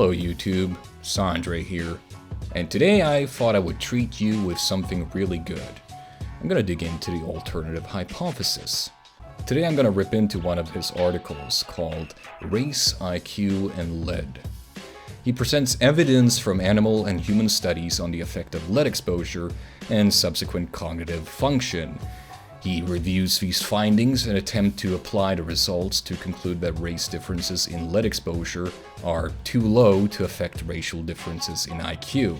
Hello YouTube, Sandre here, and today I thought I would treat you with something really good. I'm gonna dig into the alternative hypothesis. Today I'm gonna rip into one of his articles called Race, IQ, and Lead. He presents evidence from animal and human studies on the effect of lead exposure and subsequent cognitive function. He reviews these findings and attempts to apply the results to conclude that race differences in lead exposure are too low to affect racial differences in IQ.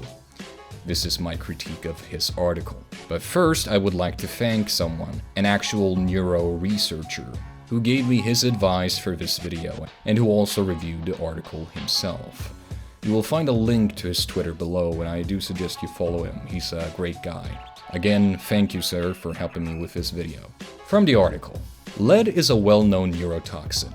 This is my critique of his article. But first, I would like to thank someone, an actual neuro researcher, who gave me his advice for this video and who also reviewed the article himself. You will find a link to his Twitter below, and I do suggest you follow him. He's a great guy. Again, thank you, sir, for helping me with this video. From the article, lead is a well-known neurotoxin.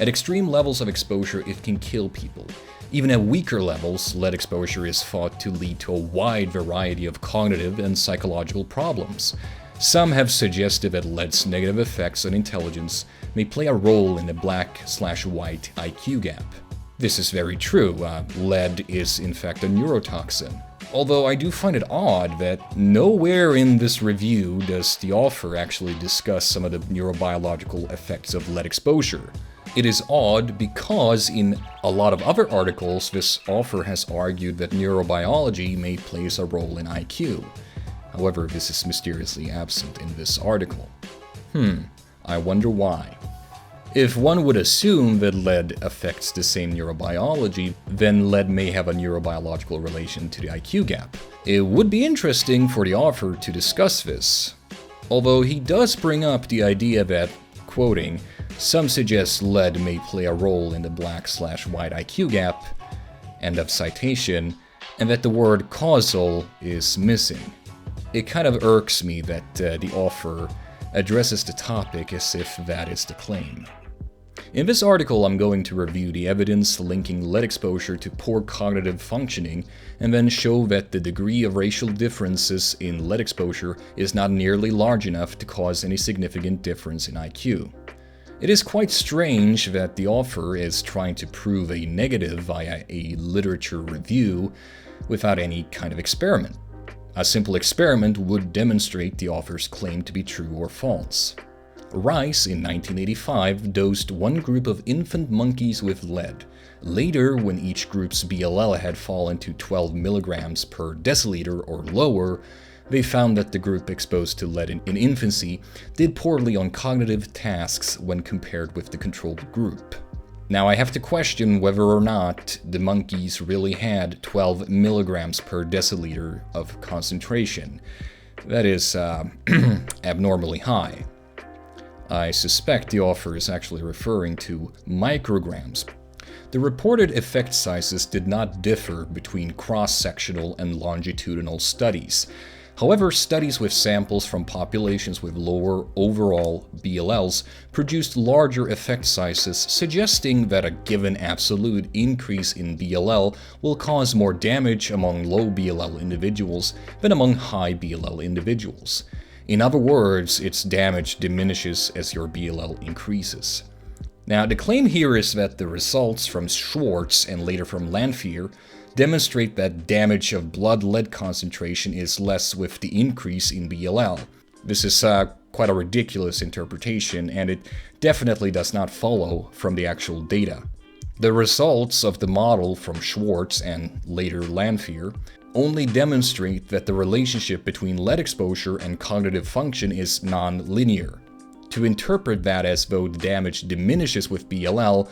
At extreme levels of exposure, it can kill people. Even at weaker levels, lead exposure is thought to lead to a wide variety of cognitive and psychological problems. Some have suggested that lead's negative effects on intelligence may play a role in the black/white IQ gap. This is very true. Lead is in fact a neurotoxin. Although I do find it odd that nowhere in this review does the author actually discuss some of the neurobiological effects of lead exposure. It is odd because in a lot of other articles, this author has argued that neurobiology may play a role in IQ. However, this is mysteriously absent in this article. I wonder why. If one would assume that lead affects the same neurobiology, then lead may have a neurobiological relation to the IQ gap. It would be interesting for the author to discuss this. Although he does bring up the idea that, quoting, some suggest lead may play a role in the black/white IQ gap, end of citation, and that the word causal is missing. It kind of irks me that the author addresses the topic as if that is the claim. In this article, I'm going to review the evidence linking lead exposure to poor cognitive functioning, and then show that the degree of racial differences in lead exposure is not nearly large enough to cause any significant difference in IQ. It is quite strange that the author is trying to prove a negative via a literature review without any kind of experiment. A simple experiment would demonstrate the author's claim to be true or false. Rice, in 1985, dosed one group of infant monkeys with lead. Later, when each group's BLL had fallen to 12 milligrams per deciliter or lower, they found that the group exposed to lead in infancy did poorly on cognitive tasks when compared with the controlled group. Now, I have to question whether or not the monkeys really had 12 milligrams per deciliter of concentration. That is abnormally high. I suspect the author is actually referring to micrograms. The reported effect sizes did not differ between cross-sectional and longitudinal studies. However, studies with samples from populations with lower overall BLLs produced larger effect sizes, suggesting that a given absolute increase in BLL will cause more damage among low BLL individuals than among high BLL individuals. In other words, its damage diminishes as your BLL increases. Now, the claim here is that the results from Schwartz and later from Lanphier demonstrate that damage of blood lead concentration is less with the increase in BLL. This is quite a ridiculous interpretation, and it definitely does not follow from the actual data. The results of the model from Schwartz and later Lanphier only demonstrate that the relationship between lead exposure and cognitive function is non-linear. To interpret that as though the damage diminishes with BLL,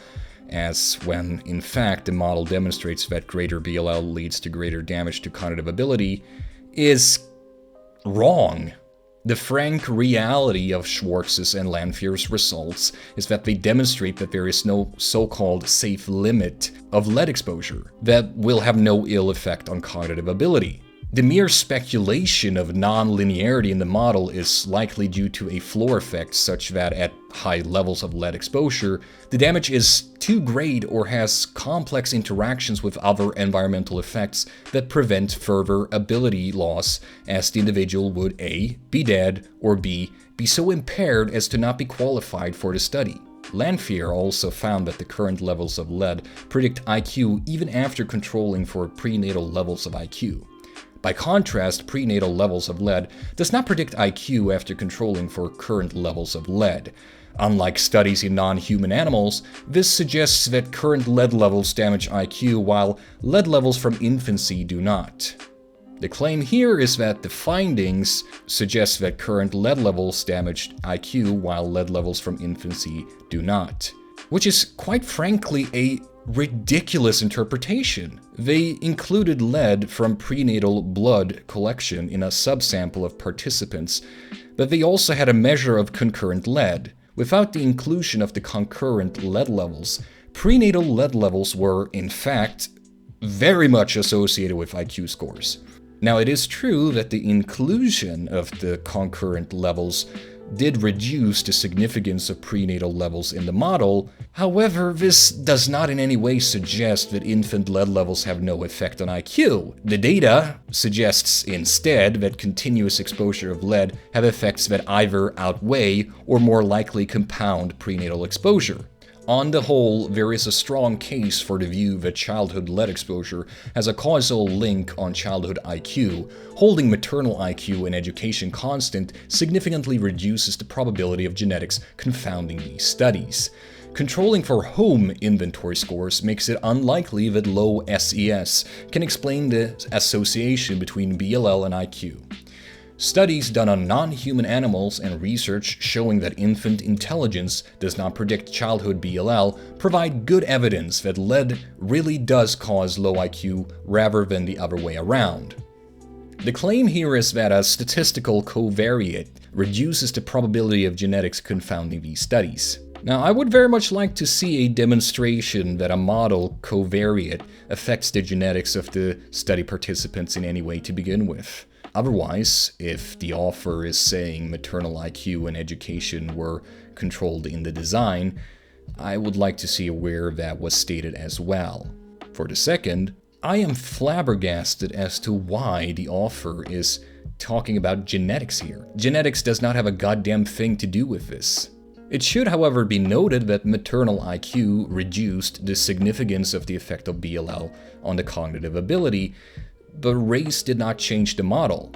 as when in fact the model demonstrates that greater BLL leads to greater damage to cognitive ability, is wrong. The frank reality of Schwartz's and Lanphier's results is that they demonstrate that there is no so-called safe limit of lead exposure that will have no ill effect on cognitive ability. The mere speculation of non-linearity in the model is likely due to a floor effect such that at high levels of lead exposure, the damage is too great or has complex interactions with other environmental effects that prevent further ability loss, as the individual would A, be dead, or B, be so impaired as to not be qualified for the study. Lanphier also found that the current levels of lead predict IQ even after controlling for prenatal levels of IQ. By contrast, prenatal levels of lead does not predict IQ after controlling for current levels of lead. Unlike studies in non-human animals, this suggests that current lead levels damage IQ while lead levels from infancy do not. The claim here is that the findings suggest that current lead levels damage IQ while lead levels from infancy do not, which is quite frankly a ridiculous interpretation. They included lead from prenatal blood collection in a subsample of participants, but they also had a measure of concurrent lead. Without the inclusion of the concurrent lead levels, prenatal lead levels were, in fact, very much associated with IQ scores. Now, it is true that the inclusion of the concurrent levels did reduce the significance of prenatal levels in the model. However, this does not in any way suggest that infant lead levels have no effect on IQ. The data suggests instead that continuous exposure of lead have effects that either outweigh or more likely compound prenatal exposure. On the whole, there is a strong case for the view that childhood lead exposure has a causal link on childhood IQ. Holding maternal IQ and education constant significantly reduces the probability of genetics confounding these studies. Controlling for home inventory scores makes it unlikely that low SES can explain the association between BLL and IQ. Studies done on non-human animals and research showing that infant intelligence does not predict childhood BLL provide good evidence that lead really does cause low IQ rather than the other way around. The claim here is that a statistical covariate reduces the probability of genetics confounding these studies. Now, I would very much like to see a demonstration that a model covariate affects the genetics of the study participants in any way to begin with. Otherwise, if the author is saying maternal IQ and education were controlled in the design, I would like to see where that was stated as well. For the second, I am flabbergasted as to why the author is talking about genetics here. Genetics does not have a goddamn thing to do with this. It should, however, be noted that maternal IQ reduced the significance of the effect of BLL on the cognitive ability, but race did not change the model.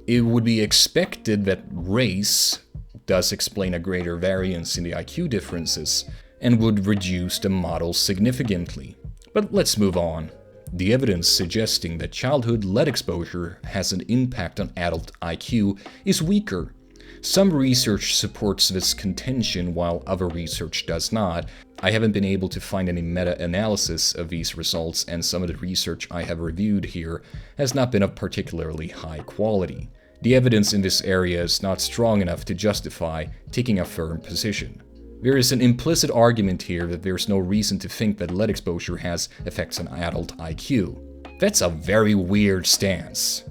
It would be expected that race does explain a greater variance in the IQ differences and would reduce the model significantly. But let's move on. The evidence suggesting that childhood lead exposure has an impact on adult IQ is weaker. Some research supports this contention while other research does not. I haven't been able to find any meta-analysis of these results, and some of the research I have reviewed here has not been of particularly high quality. The evidence in this area is not strong enough to justify taking a firm position. There is an implicit argument here that there's no reason to think that lead exposure has effects on adult IQ. That's a very weird stance.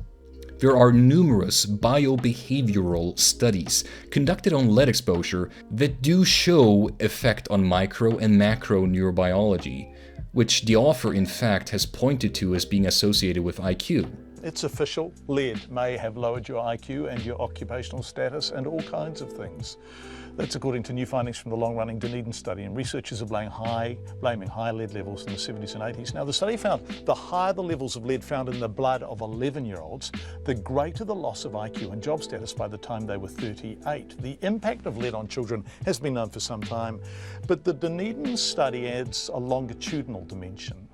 There are numerous biobehavioral studies conducted on lead exposure that do show effect on micro and macro neurobiology, which the author in fact has pointed to as being associated with IQ. It's official. Lead may have lowered your IQ and your occupational status and all kinds of things. That's according to new findings from the long-running Dunedin study, and researchers are blaming high lead levels in the 70s and 80s. Now, the study found the higher the levels of lead found in the blood of 11-year-olds, the greater the loss of IQ and job status by the time they were 38. The impact of lead on children has been known for some time, but the Dunedin study adds a longitudinal dimension,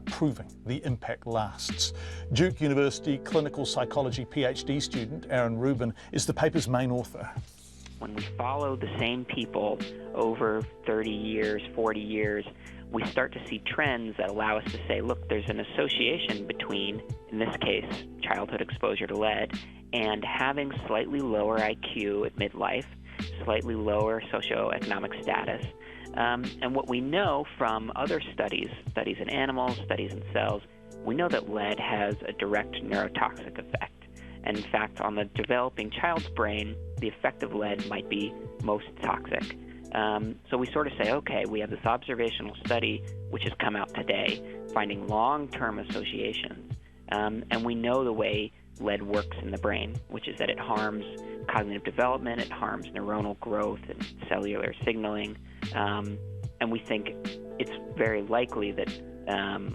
proving the impact lasts. Duke University clinical psychology PhD student Aaron Rubin is the paper's main author. When we follow the same people over 30 years, 40 years, we start to see trends that allow us to say, look, there's an association between, in this case, childhood exposure to lead and having slightly lower IQ at midlife, slightly lower socioeconomic status. And what we know from other studies in animals, studies in cells, we know that lead has a direct neurotoxic effect. And in fact, on the developing child's brain, the effect of lead might be most toxic. So we sort of say, okay, we have this observational study which has come out today, finding long-term associations. And we know the way lead works in the brain, which is that it harms cognitive development, it harms neuronal growth and cellular signaling, and we think it's very likely that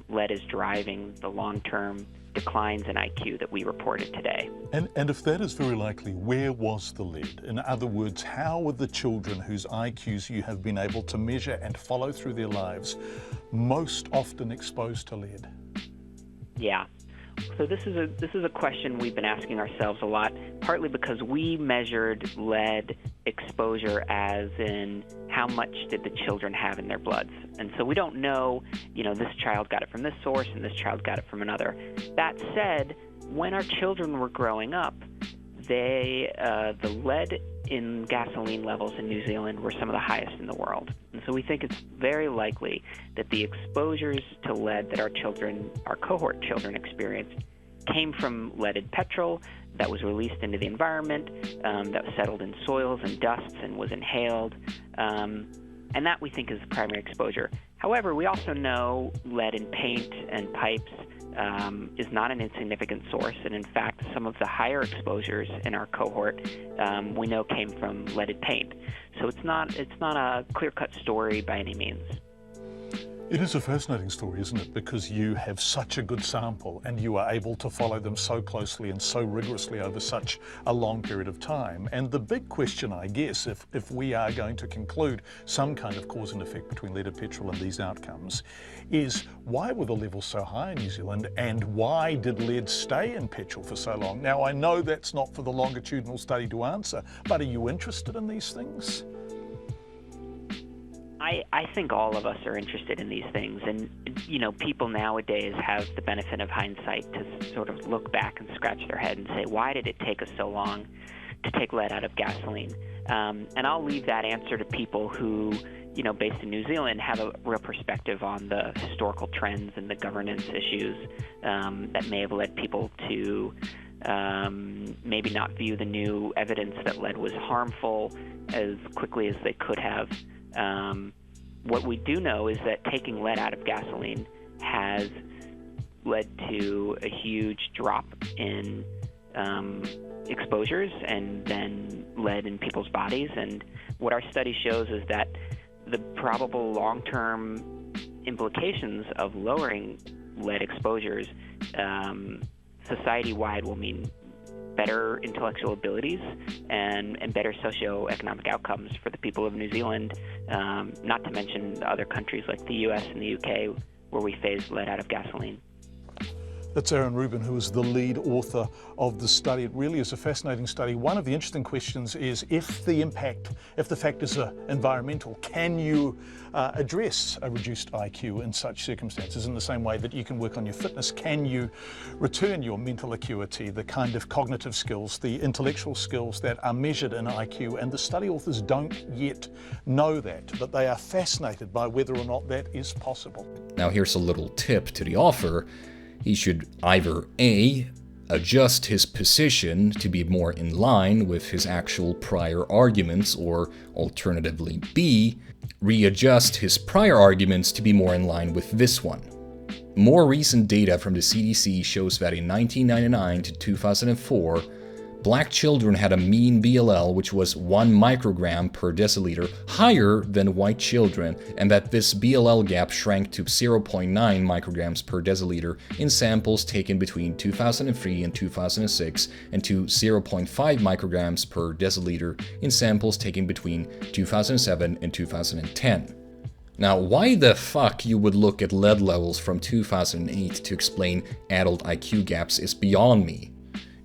lead is driving the long-term declines in IQ that we reported today. And if that is very likely, where was the lead? In other words, how were the children whose IQs you have been able to measure and follow through their lives most often exposed to lead? Yeah. So this is a question we've been asking ourselves a lot, partly because we measured lead exposure as in how much did the children have in their bloods. And so we don't know, this child got it from this source and this child got it from another. That said, when our children were growing up, the lead in gasoline levels in New Zealand were some of the highest in the world. And so we think it's very likely that the exposures to lead that our cohort children experienced came from leaded petrol that was released into the environment, that was settled in soils and dusts and was inhaled, and that we think is the primary exposure. However, we also know lead in paint and pipes is not an insignificant source, and in fact, some of the higher exposures in our cohort we know came from leaded paint. So it's not a clear-cut story by any means. It is a fascinating story, isn't it? Because you have such a good sample and you are able to follow them so closely and so rigorously over such a long period of time. And the big question, I guess, if we are going to conclude some kind of cause and effect between leaded petrol and these outcomes, is why were the levels so high in New Zealand and why did lead stay in petrol for so long? Now, I know that's not for the longitudinal study to answer, but are you interested in these things? I think all of us are interested in these things, and people nowadays have the benefit of hindsight to sort of look back and scratch their head and say, why did it take us so long to take lead out of gasoline? And I'll leave that answer to people who, based in New Zealand, have a real perspective on the historical trends and the governance issues that may have led people to maybe not view the new evidence that lead was harmful as quickly as they could have. What we do know is that taking lead out of gasoline has led to a huge drop in exposures and then lead in people's bodies. And what our study shows is that the probable long-term implications of lowering lead exposures society-wide will mean better intellectual abilities and better socioeconomic outcomes for the people of New Zealand, not to mention other countries like the US and the UK where we phased lead out of gasoline. That's Aaron Rubin, who is the lead author of the study. It really is a fascinating study. One of the interesting questions is if the factors are environmental, can you address a reduced IQ in such circumstances in the same way that you can work on your fitness? Can you return your mental acuity, the kind of cognitive skills, the intellectual skills that are measured in IQ? And the study authors don't yet know that, but they are fascinated by whether or not that is possible. Now here's a little tip to the author. He should either A, adjust his position to be more in line with his actual prior arguments, or alternatively B, readjust his prior arguments to be more in line with this one. More recent data from the CDC shows that in 1999 to 2004, Black children had a mean BLL which was 1 microgram per deciliter higher than white children, and that this BLL gap shrank to 0.9 micrograms per deciliter in samples taken between 2003 and 2006, and to 0.5 micrograms per deciliter in samples taken between 2007 and 2010. Now, why the fuck you would look at lead levels from 2008 to explain adult IQ gaps is beyond me.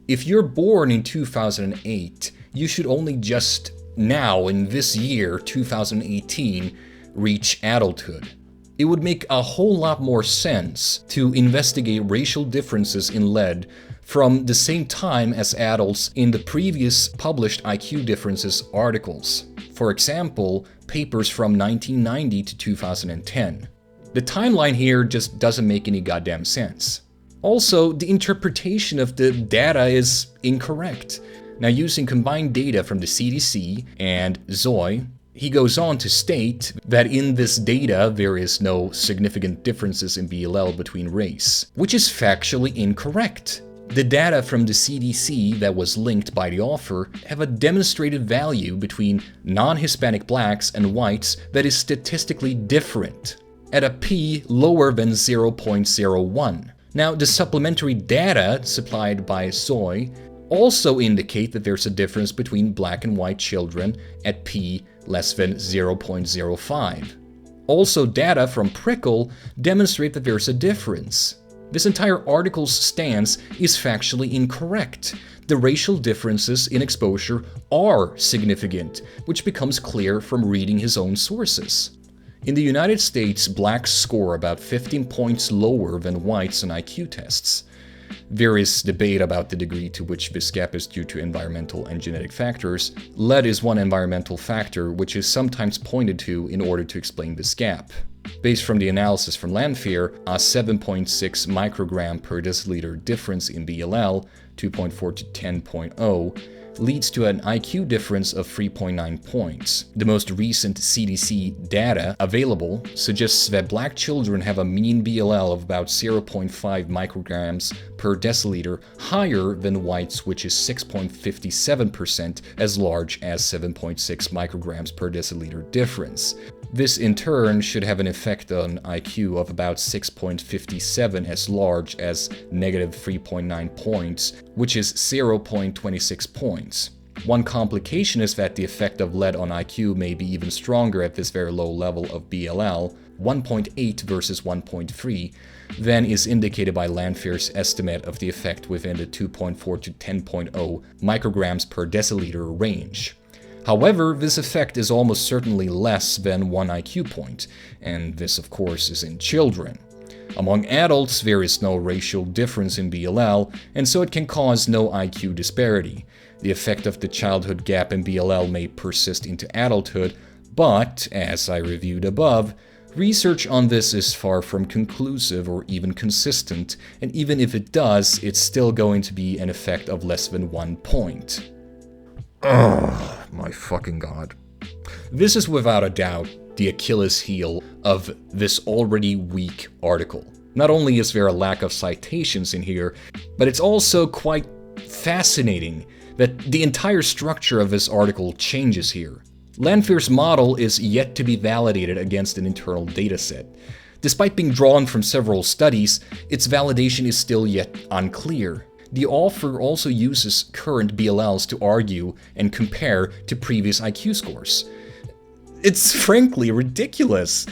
If you're born in 2008, you should only just now, in this year, 2018, reach adulthood. It would make a whole lot more sense to investigate racial differences in lead from the same time as adults in the previous published IQ differences articles. For example, papers from 1990 to 2010. The timeline here just doesn't make any goddamn sense. Also, the interpretation of the data is incorrect. Now, using combined data from the CDC and Zoe, he goes on to state that in this data there is no significant differences in BLL between race, which is factually incorrect. The data from the CDC that was linked by the author have a demonstrated value between non-Hispanic blacks and whites that is statistically different, at a p lower than 0.01. Now, the supplementary data supplied by Soy also indicate that there's a difference between black and white children at p less than 0.05. Also, data from Prickle demonstrate that there's a difference. This entire article's stance is factually incorrect. The racial differences in exposure are significant, which becomes clear from reading his own sources. In the United States, blacks score about 15 points lower than whites on IQ tests. There is debate about the degree to which this gap is due to environmental and genetic factors. Lead is one environmental factor which is sometimes pointed to in order to explain this gap. Based from the analysis from Lanphier, a 7.6 microgram per deciliter difference in BLL, 2.4 to 10.0, leads to an IQ difference of 3.9 points. The most recent CDC data available suggests that black children have a mean BLL of about 0.5 micrograms per deciliter, higher than whites, which is 6.57%, as large as 7.6 micrograms per deciliter difference. This in turn should have an effect on IQ of about 6.57, as large as negative 3.9 points, which is 0.26 points. One complication is that the effect of lead on IQ may be even stronger at this very low level of BLL, 1.8 versus 1.3, than is indicated by Lanphier's estimate of the effect within the 2.4 to 10.0 micrograms per deciliter range. However, this effect is almost certainly less than 1 IQ point, and this of course is in children. Among adults, there is no racial difference in BLL, and so it can cause no IQ disparity. The effect of the childhood gap in BLL may persist into adulthood, but, as I reviewed above, research on this is far from conclusive or even consistent, and even if it does, it's still going to be an effect of less than 1 point. Oh, my fucking god. This is without a doubt the Achilles heel of this already weak article. Not only is there a lack of citations in here, but it's also quite fascinating that the entire structure of this article changes here. Lanphier's model is yet to be validated against an internal dataset. Despite being drawn from several studies, its validation is still yet unclear. The author also uses current BLLs to argue and compare to previous IQ scores. It's frankly ridiculous.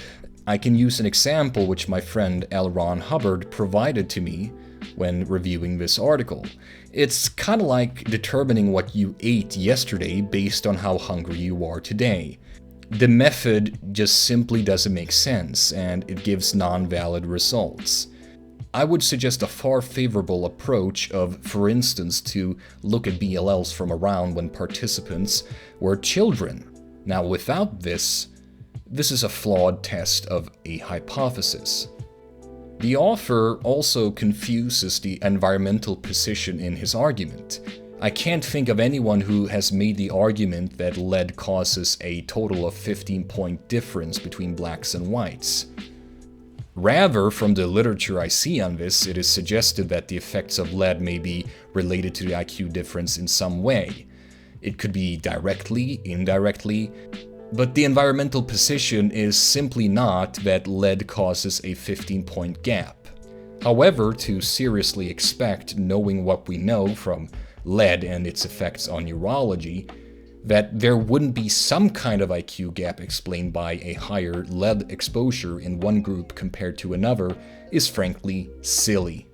I can use an example which my friend L. Ron Hubbard provided to me when reviewing this article. It's kind of like determining what you ate yesterday based on how hungry you are today. The method just simply doesn't make sense, and it gives non-valid results. I would suggest a far favorable approach of, for instance, to look at BLLs from around when participants were children. Now, without this is a flawed test of a hypothesis. The author also confuses the environmental position in his argument. I can't think of anyone who has made the argument that lead causes a total of 15-point difference between blacks and whites. Rather, from the literature I see on this, it is suggested that the effects of lead may be related to the IQ difference in some way. It could be directly, indirectly, but the environmental position is simply not that lead causes a 15-point gap. However, to seriously expect, knowing what we know from lead and its effects on neurology, that there wouldn't be some kind of IQ gap explained by a higher lead exposure in one group compared to another is frankly silly.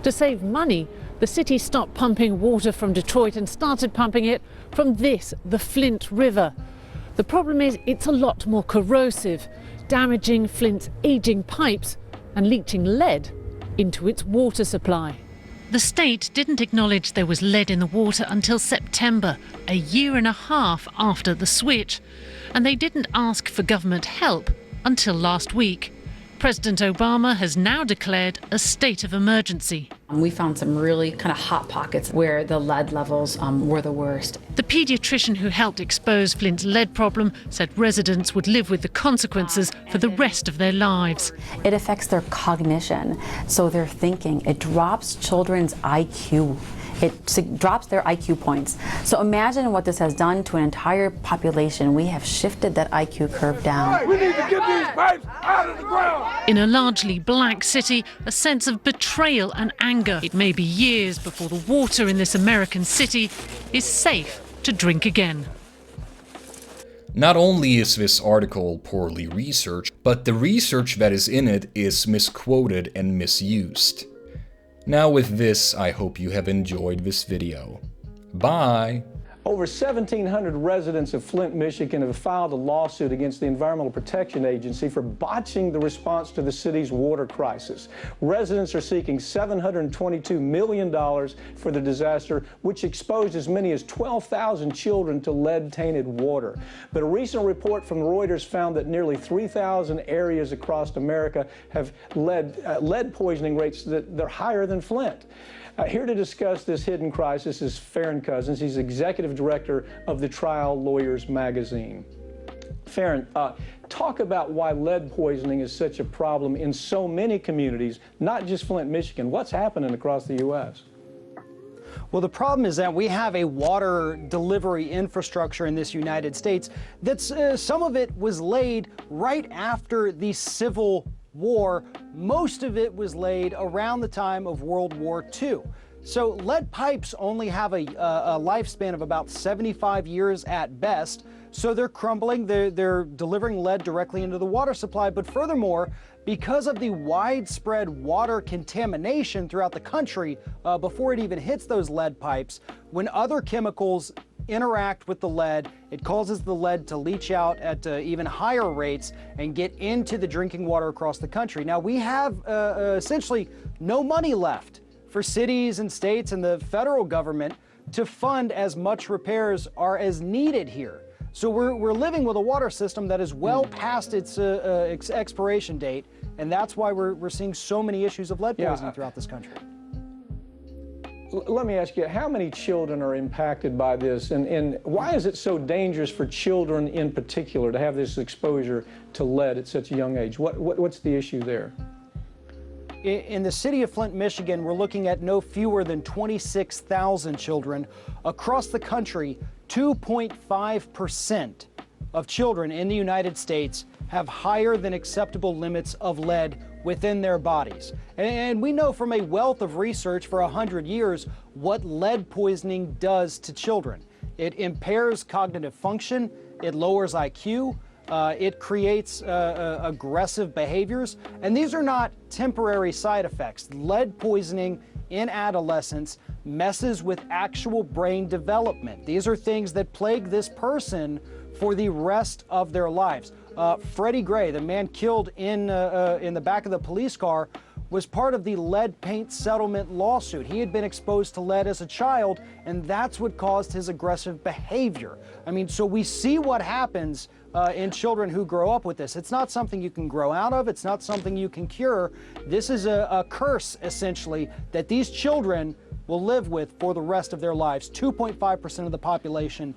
To save money, the city stopped pumping water from Detroit and started pumping it from the Flint River. The problem is it's a lot more corrosive, damaging Flint's aging pipes and leaching lead into its water supply. The state didn't acknowledge there was lead in the water until September, a year and a half after the switch, and they didn't ask for government help until last week. President Obama has now declared a state of emergency. We found some really kind of hot pockets where the lead levels were the worst. The paediatrician who helped expose Flint's lead problem said residents would live with the consequences for the rest of their lives. It affects their cognition, so their thinking. It drops children's IQ. It drops their IQ points. So imagine what this has done to an entire population. We have shifted that IQ curve down. We need to get these pipes out of the ground. In a largely black city, a sense of betrayal and anger. It may be years before the water in this American city is safe to drink again. Not only is this article poorly researched, but the research that is in it is misquoted and misused. Now with this, I hope you have enjoyed this video. Bye! Over 1,700 residents of Flint, Michigan have filed a lawsuit against the Environmental Protection Agency for botching the response to the city's water crisis. Residents are seeking $722 million for the disaster, which exposed as many as 12,000 children to lead-tainted water. But a recent report from Reuters found that nearly 3,000 areas across America have lead poisoning rates that are higher than Flint. Here to discuss this hidden crisis is Farron Cousins. He's executive director of the Trial Lawyers magazine. Farron, talk about why lead poisoning is such a problem in so many communities, not just Flint, Michigan. What's happening across the U.S.? Well, the problem is that we have a water delivery infrastructure in this United States that's some of it was laid right after the Civil War. Most of it was laid around the time of World War II. So lead pipes only have a lifespan of about 75 years at best. So they're crumbling, they're delivering lead directly into the water supply. But furthermore, because of the widespread water contamination throughout the country, before it even hits those lead pipes, when other chemicals interact with the lead, it causes the lead to leach out at even higher rates and get into the drinking water across the country. Now, we have essentially no money left for cities and states and the federal government to fund as much repairs are as needed here. So we're living with a water system that is well past its expiration date, and that's why we're seeing so many issues of lead poisoning throughout this country. Let me ask you, how many children are impacted by this, and why is it so dangerous for children in particular to have this exposure to lead at such a young age? What's the issue there? In the city of Flint, Michigan, we're looking at no fewer than 26,000 children. Across the country, 2.5% of children in the United States have higher than acceptable limits of lead within their bodies. And we know from a wealth of research for 100 years what lead poisoning does to children. It impairs cognitive function, it lowers IQ, it creates aggressive behaviors, and these are not temporary side effects. Lead poisoning in adolescence messes with actual brain development. These are things that plague this person for the rest of their lives. Freddie Gray, the man killed in the back of the police car, was part of the lead paint settlement lawsuit. He had been exposed to lead as a child, and that's what caused his aggressive behavior. I mean, so we see what happens in children who grow up with this. It's not something you can grow out of. It's not something you can cure. This is a curse, essentially, that these children will live with for the rest of their lives. 2.5% of the population